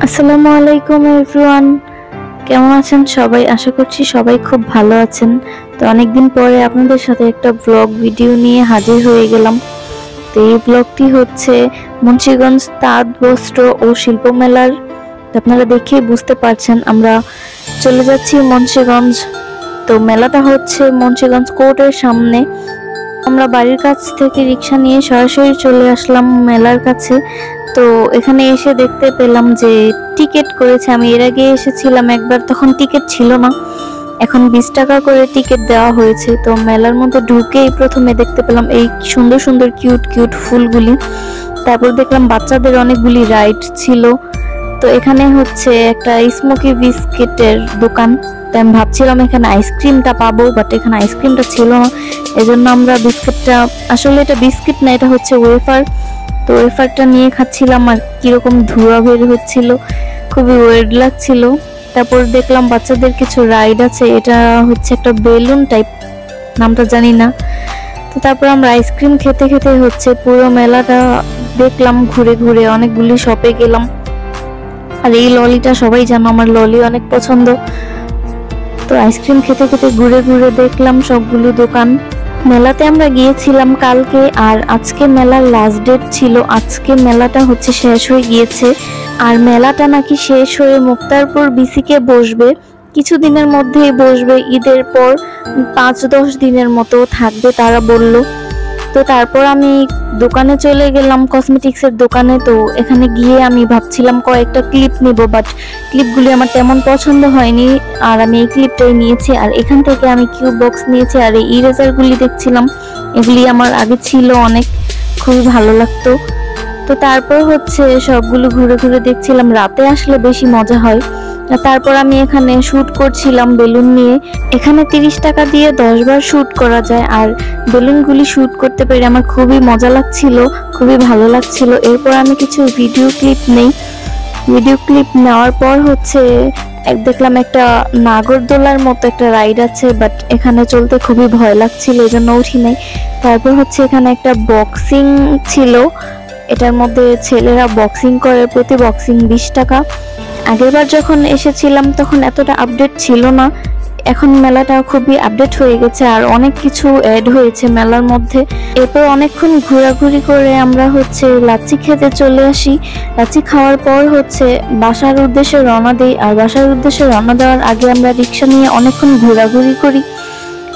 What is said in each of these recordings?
আসসালামু আলাইকুম এভরিওয়ান, কেমন আছেন সবাই? আশা করছি সবাই খুব ভালো আছেন। তো অনেকদিন পরে আপনাদের সাথে একটা ব্লগ ভিডিও নিয়ে হাজির হয়ে গেলাম। তো এই ব্লগটি হচ্ছে মুন্সিগঞ্জ তাঁত বস্ত্র ও শিল্প মেলার। আপনারা দেখেই বুঝতে পারছেন আমরা চলে যাচ্ছি মুন্সিগঞ্জ। তো মেলাটা হচ্ছে মুন্সিগঞ্জ কোর্টের সামনে। আমরা বাড়ির কাছ থেকে রিক্সা নিয়ে সরাসরি চলে আসলাম মেলার কাছে। তো এখানে এসে দেখতে পেলাম যে টিকিট করেছে। আমি এর আগে এসেছিলাম একবার, তখন টিকিট ছিল না, এখন 20 টাকা করে টিকিট দেওয়া হয়েছে। তো মেলার মধ্যে ঢুকেই প্রথমে দেখতে পেলাম এই সুন্দর সুন্দর কিউট কিউট ফুলগুলি। তারপর দেখলাম বাচ্চাদের অনেকগুলি রাইড ছিল। তো এখানে হচ্ছে একটা স্মোকি বিস্কিটের দোকান। তাই আমি ভাবছিলাম এখানে আইসক্রিমটা পাবো, বাট এখানে আইসক্রিমটা ছিল না। এজন্য আমরা বিস্কিটটা, আসলে এটা বিস্কিট না, এটা হচ্ছে ওয়েফার। তো ওয়েফারটা নিয়ে খাচ্ছিলাম আর কিরকম ধোঁয়া বের হচ্ছিল, খুবই ওয়েড লাগছিল। তারপর দেখলাম বাচ্চাদের কিছু রাইড আছে, এটা হচ্ছে একটা বেলুন টাইপ, নামটা জানি না। তো তারপর আমরা আইসক্রিম খেতে খেতে হচ্ছে পুরো মেলাটা দেখলাম ঘুরে ঘুরে, অনেকগুলি শপে গেলাম। আর এই ললিটা সবাই জানো আমার ললি অনেক পছন্দ। তো আইসক্রিম খেতে খেতে ঘুরে ঘুরে দেখলাম সবগুলো দোকান। মেলাতে আমরা গিয়েছিলাম কালকে, আর আজকে মেলার লাস্ট ডেট ছিল। আজকে মেলাটা হচ্ছে শেষ হয়ে গিয়েছে, আর মেলাটা নাকি শেষ হয়ে মুক্তারপুর বিসিকে বসবে, কিছুদিনের মধ্যেই বসবে। ঈদের পর 5-10 দিনের মতো থাকবে তারা বলল। তো তারপর আমি দোকানে চলে গেলাম, কসমেটিক্সের দোকানে। তো এখানে গিয়ে আমি ভাবছিলাম কয়েকটা ক্লিপ নিব, বাট ক্লিপগুলি আমার তেমন পছন্দ হয়নি, আর আমি এই ক্লিপটাই নিয়েছি। আর এখান থেকে আমি কিউব বক্স নিয়েছি, আর এই ইরেজারগুলি দেখছিলাম, এগুলি আমার আগে ছিল অনেক, খুবই ভালো লাগতো। তো তারপর হচ্ছে সবগুলো ঘুরে ঘুরে দেখছিলাম, রাতে আসলে বেশি মজা হয়। তারপর আমি এখানে শুট করছিলাম বেলুন নিয়ে। এখানে 30 টাকা দিয়ে 10 বার শুট করা যায়, আর বেলুনগুলি শুট করতে পেরে আমার খুবই মজা লাগছিল, খুবই ভালো লাগছিল। এরপর আমি কিছু ভিডিও ক্লিপ নেই। ভিডিও ক্লিপ নেওয়ার পর হচ্ছে দেখলাম একটা নাগরদোলার মতো একটা রাইড আছে, বাট এখানে চলতে খুবই ভয় লাগছিল, এই জন্য উঠি নাই। তারপর হচ্ছে এখানে একটা বক্সিং ছিল, এটার মধ্যে ছেলেরা বক্সিং করে, প্রতি বক্সিং 20 টাকা। আগেরবার যখন এসেছিলাম তখন এতটা আপডেট ছিল না, এখন মেলাটা খুবই আপডেট হয়ে গেছে, আর অনেক কিছু অ্যাড হয়েছে মেলার মধ্যে। এরপর অনেকক্ষণ ঘোরাঘুরি করে আমরা হচ্ছে লাচ্ছি খেতে চলে আসি। লাচ্ছি খাওয়ার পর হচ্ছে বাসার উদ্দেশ্যে রওনা দিই, আর বাসার উদ্দেশ্যে রওনা দেওয়ার আগে আমরা রিক্সা নিয়ে অনেকক্ষণ ঘোরাঘুরি করি।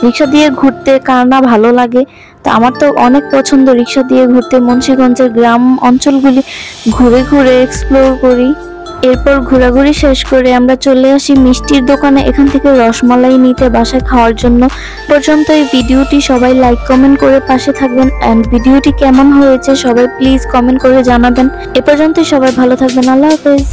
রিক্সা দিয়ে ঘুরতে কার না ভালো লাগে, তো আমার তো অনেক পছন্দ রিক্সা দিয়ে ঘুরতে। মুন্সিগঞ্জের গ্রাম অঞ্চলগুলি ঘুরে ঘুরে এক্সপ্লোর করি। এরপর ঘোরাঘুরি শেষ করে আমরা চলে আসি মিষ্টির দোকানে, এখান থেকে রসমালাই নিতে বাসায় খাওয়ার জন্য। পর্যন্ত এই ভিডিওটি সবাই লাইক কমেন্ট করে পাশে থাকবেন, এন্ড ভিডিওটি কেমন হয়েছে সবাই প্লিজ কমেন্ট করে জানাবেন। এ পর্যন্তই, সবাই ভালো থাকবেন। আল্লাহ হাফেজ।